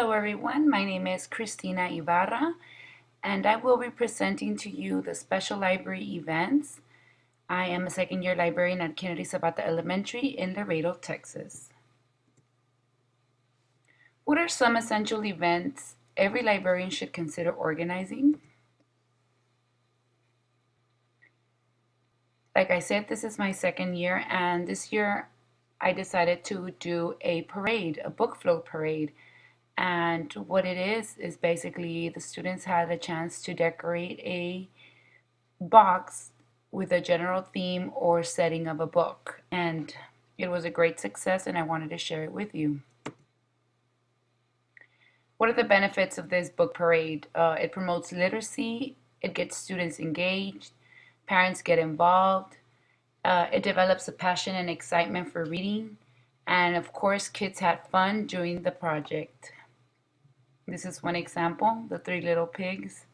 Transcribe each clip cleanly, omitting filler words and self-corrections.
Hello everyone, my name is Cristina Ibarra and I will be presenting to you the special library events. I am a second year librarian at Kennedy Zapata Elementary in Laredo, Texas. What are some essential events every librarian should consider organizing? Like I said, this is my second year, and this year I decided to do a parade, a book float parade. And what it is basically the students had a chance to decorate a box with a general theme or setting of a book. And it was a great success, and I wanted to share it with you. What are the benefits of this book parade? It promotes literacy, it gets students engaged, parents get involved, it develops a passion and excitement for reading, and of course, kids had fun doing the project. This is one example, the Three Little Pigs.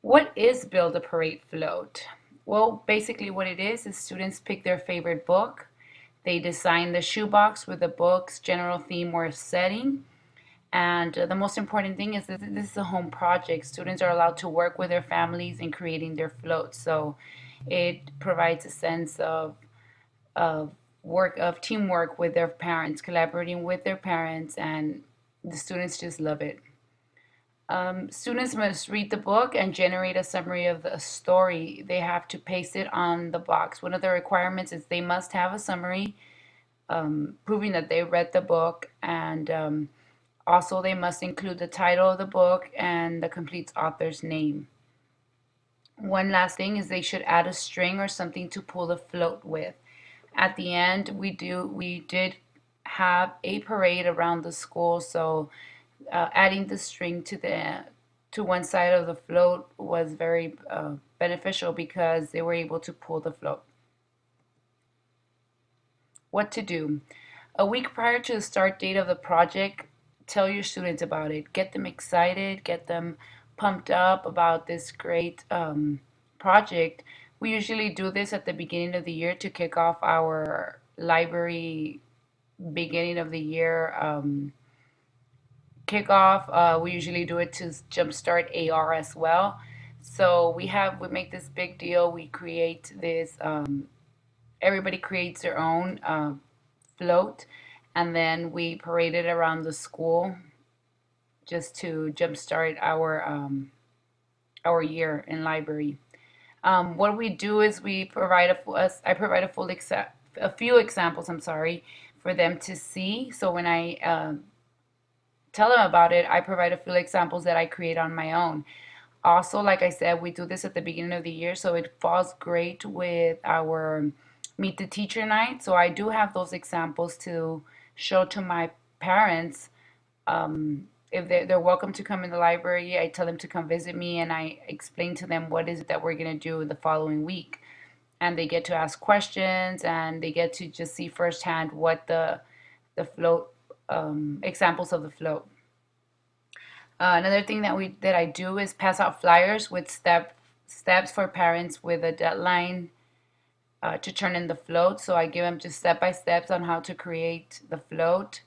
What is Build a Parade Float? Well, basically what it is students pick their favorite book. They design the shoebox with the book's general theme or setting. And the most important thing is that this is a home project. Students are allowed to work with their families in creating their floats. So it provides a sense of teamwork with their parents, collaborating with their parents, and the students just love it. Students must read the book and generate a summary of the story. They have to paste it on the box. One of the requirements is they must have a summary proving that they read the book, and also they must include the title of the book and the complete author's name. One last thing is they should add a string or something to pull the float with. At the end, we did have a parade around the school, so adding the string to one side of the float was very beneficial because they were able to pull the float. What to do? A week prior to the start date of the project, tell your students about it. Get them excited, get them pumped up about this great project. We usually do this at the beginning of the year to kick off our library beginning of the year kickoff. We usually do it to jumpstart AR as well. So we make this big deal. We create this. Everybody creates their own float, and then we parade it around the school just to jumpstart our year in library. What we do is I provide a few examples. I'm sorry, for them to see. So when I tell them about it, I provide a few examples that I create on my own. Also, like I said, we do this at the beginning of the year, so it falls great with our Meet the Teacher night. So I do have those examples to show to my parents. If they're welcome to come in the library, I tell them to come visit me and I explain to them what is it that we're going to do the following week. And they get to ask questions and they get to just see firsthand what the float examples of the float. Another thing that I do is pass out flyers with steps for parents with a deadline to turn in the float. So I give them just step by steps on how to create the float.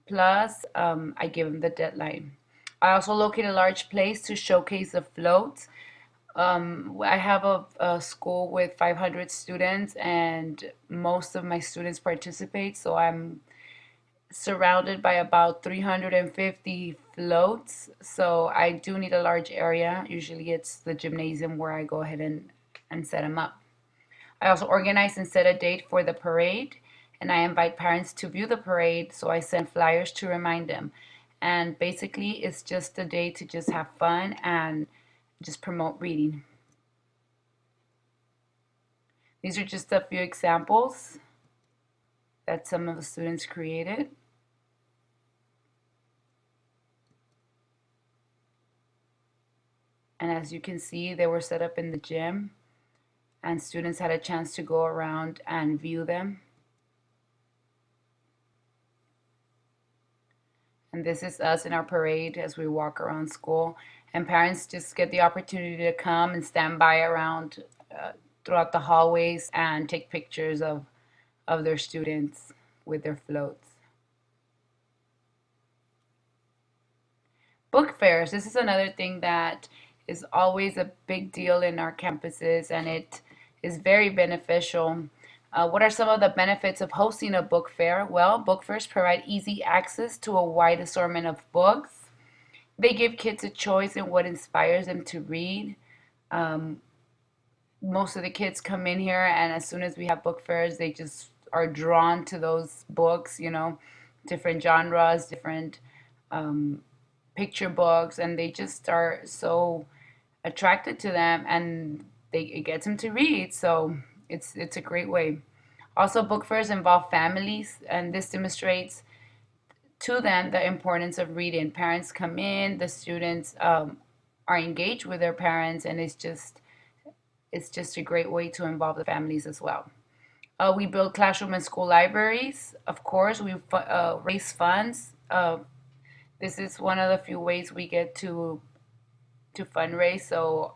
Plus, I give them the deadline. I also locate a large place to showcase the floats. I have a school with 500 students, and most of my students participate. So I'm surrounded by about 350 floats. So I do need a large area. Usually it's the gymnasium where I go ahead and set them up. I also organize and set a date for the parade, and I invite parents to view the parade, so I send flyers to remind them. And basically, it's just a day to just have fun and just promote reading. These are just a few examples that some of the students created. And as you can see, they were set up in the gym, and students had a chance to go around and view them. And this is us in our parade as we walk around school. And parents just get the opportunity to come and stand by around throughout the hallways and take pictures of their students with their floats. Book fairs. This is another thing that is always a big deal in our campuses, and it is very beneficial. What are some of the benefits of hosting a book fair? Well, book fairs provide easy access to a wide assortment of books. They give kids a choice in what inspires them to read. Um, Most of the kids come in here, and as soon as we have book fairs, they just are drawn to those books, different genres, different um, picture books, and they just are so attracted to them, and it gets them to read. So it's a great way. Also, book fairs involve families, and this demonstrates to them the importance of reading. Parents come in, the students are engaged with their parents, and it's just a great way to involve the families as well. We build classroom and school libraries. Of course, we raise funds. This is one of the few ways we get to fundraise. So,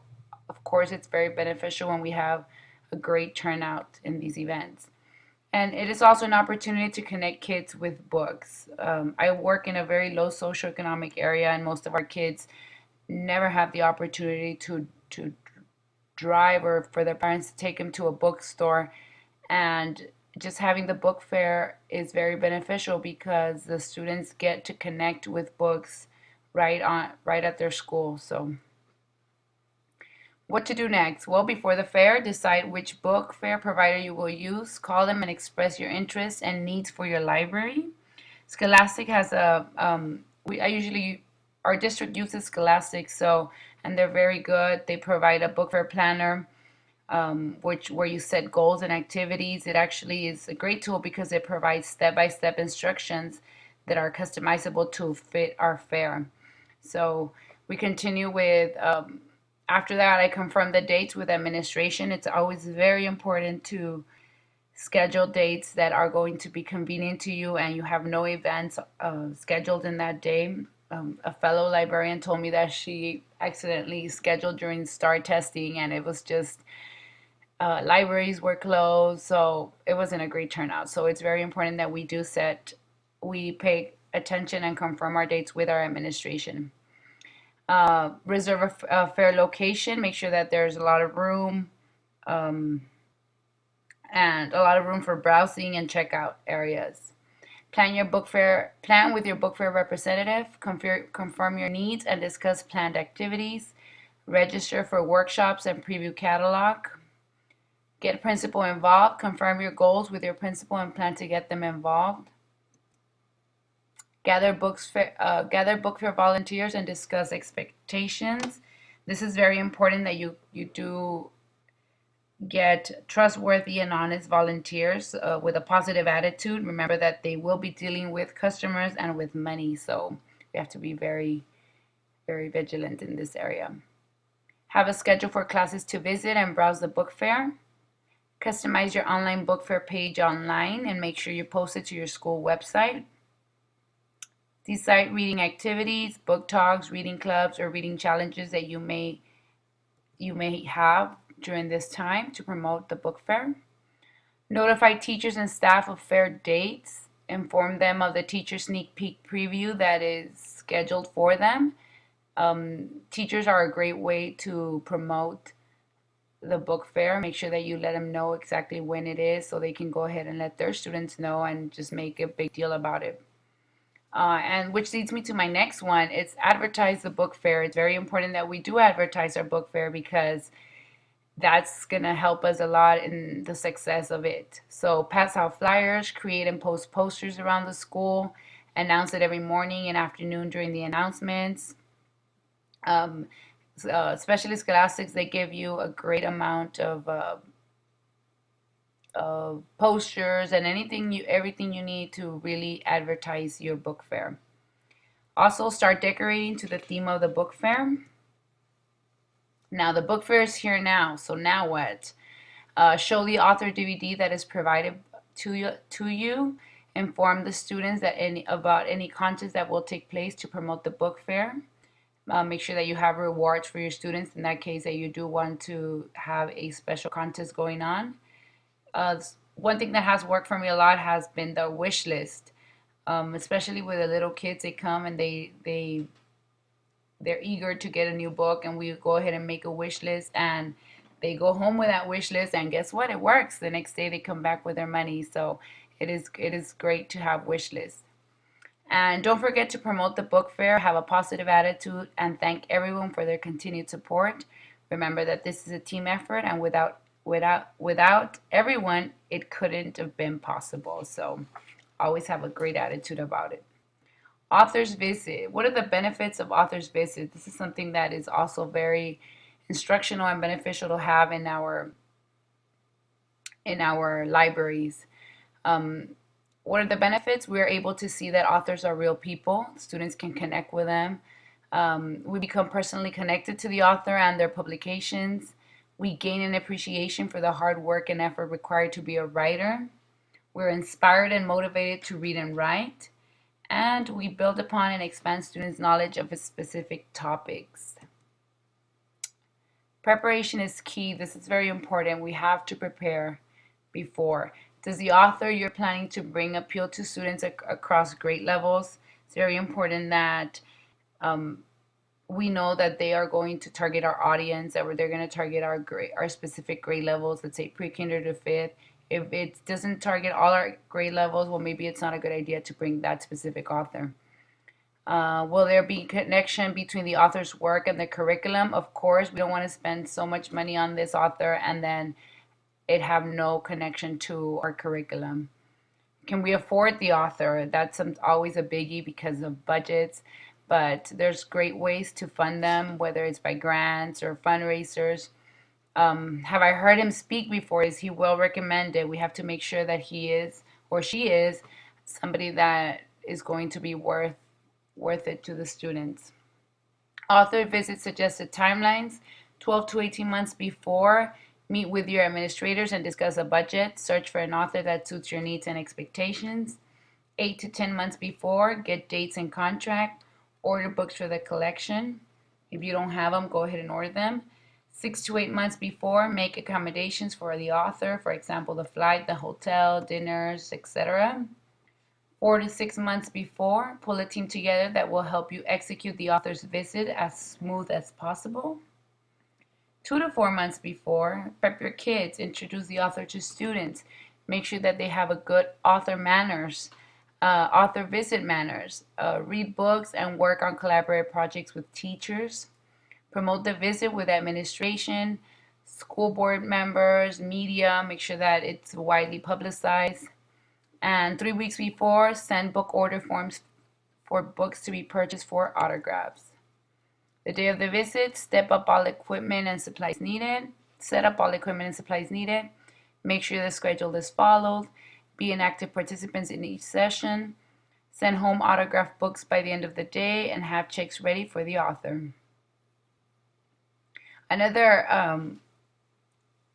of course, it's very beneficial when we have a great turnout in these events. And it is also an opportunity to connect kids with books. I work in a very low socioeconomic area, and most of our kids never have the opportunity to drive or for their parents to take them to a bookstore. And just having the book fair is very beneficial because the students get to connect with books right at their school. So what to do next? Well, before the fair, decide which book fair provider you will use. Call them and express your interests and needs for your library. Scholastic has I usually, our district uses Scholastic, and they're very good. They provide a book fair planner, where you set goals and activities. It actually is a great tool because it provides step-by-step instructions that are customizable to fit our fair. So we continue with, after that, I confirm the dates with administration. It's always very important to schedule dates that are going to be convenient to you and you have no events scheduled in that day. A fellow librarian told me that she accidentally scheduled during STAR testing, and it was just libraries were closed, so it wasn't a great turnout. So it's very important that we pay attention and confirm our dates with our administration. Reserve a fair location. Make sure that there's a lot of room, um, and a lot of room for browsing and checkout areas. Plan with your book fair representative. Confirm your needs and discuss planned activities. Register for workshops and preview catalog. Get principal involved. Confirm your goals with your principal and plan to get them involved. Gather book fair volunteers and discuss expectations. This is very important that you do get trustworthy and honest volunteers with a positive attitude. Remember that they will be dealing with customers and with money, so we have to be very, very vigilant in this area. Have a schedule for classes to visit and browse the book fair. Customize your online book fair page online and make sure you post it to your school website. Decide reading activities, book talks, reading clubs, or reading challenges that you may have during this time to promote the book fair. Notify teachers and staff of fair dates. Inform them of the teacher sneak peek preview that is scheduled for them. Teachers are a great way to promote the book fair. Make sure that you let them know exactly when it is so they can go ahead and let their students know and just make a big deal about it. And which leads me to my next one. It's advertise the book fair. It's very important that we do advertise our book fair because that's going to help us a lot in the success of it. So pass out flyers, create and post posters around the school, announce it every morning and afternoon during the announcements. Um, Especially Scholastics, they give you a great amount of posters and everything you need to really advertise your book fair. Also, start decorating to the theme of the book fair. Now, the book fair is here now, so now what? Show the author DVD that is provided to you. Inform the students about any contests that will take place to promote the book fair. Make sure that you have rewards for your students in that case that you do want to have a special contest going on. One thing that has worked for me a lot has been the wish list, especially with the little kids. They come and they they're eager to get a new book, and we go ahead and make a wish list, and they go home with that wish list, and guess what? It works. The next day they come back with their money. So it is great to have wish lists. And don't forget to promote the book fair, have a positive attitude, and thank everyone for their continued support. Remember that this is a team effort, and without everyone, it couldn't have been possible. So always have a great attitude about it. Author's visit. What are the benefits of author's visit? This is something that is also very instructional and beneficial to have in our libraries. Um, what are the benefits? We are able to see that authors are real people. Students can connect with them. We become personally connected to the author and their publications. We gain an appreciation for the hard work and effort required to be a writer. We're inspired and motivated to read and write. And we build upon and expand students' knowledge of specific topics. Preparation is key. This is very important. We have to prepare before. Does the author you're planning to bring appeal to students across grade levels? It's very important that um, we know that they are going to target our audience, that they're going to target our specific grade levels, let's say pre-kinder to fifth. If it doesn't target all our grade levels, well, maybe it's not a good idea to bring that specific author. Will there be connection between the author's work and the curriculum? Of course, we don't want to spend so much money on this author and then it have no connection to our curriculum. Can we afford the author? That's always a biggie because of budgets, but there's great ways to fund them, whether it's by grants or fundraisers. Have I heard him speak before? Is he well recommended? We have to make sure that he is or she is somebody that is going to be worth it to the students. Author visit suggested timelines: 12 to 18 months before. Meet with your administrators and discuss a budget. Search for an author that suits your needs and expectations. 8 to 10 months before, get dates and contract. Order books for the collection. If you don't have them, go ahead and order them. 6 to 8 months before, make accommodations for the author, for example, the flight, the hotel, dinners, etc. 4 to 6 months before, pull a team together that will help you execute the author's visit as smooth as possible. 2 to 4 months before, prep your kids, introduce the author to students, make sure that they have a good author manners, author visit manners, read books and work on collaborative projects with teachers, promote the visit with administration, school board members, media, make sure that it's widely publicized. And 3 weeks before, send book order forms for books to be purchased for autographs. The day of the visit, step up all equipment and supplies needed. Set up all equipment and supplies needed. Make sure the schedule is followed. Be an active participant in each session. Send home autographed books by the end of the day and have checks ready for the author. Another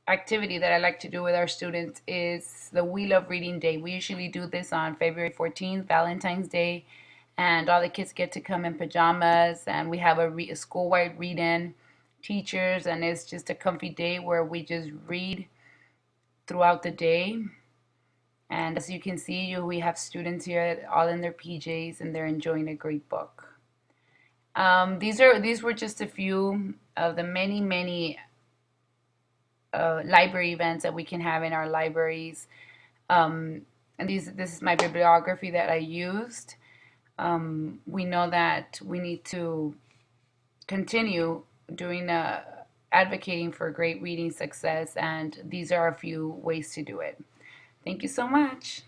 activity that I like to do with our students is the We Love Reading Day. We usually do this on February 14th, Valentine's Day, and all the kids get to come in pajamas, and we have a school-wide read-in, teachers, and it's just a comfy day where we just read throughout the day. And as you can see, we have students here all in their PJs, and they're enjoying a great book. These were just a few of the many library events that we can have in our libraries. And this is my bibliography that I used. We know that we need to continue doing advocating for great reading success, and these are a few ways to do it. Thank you so much.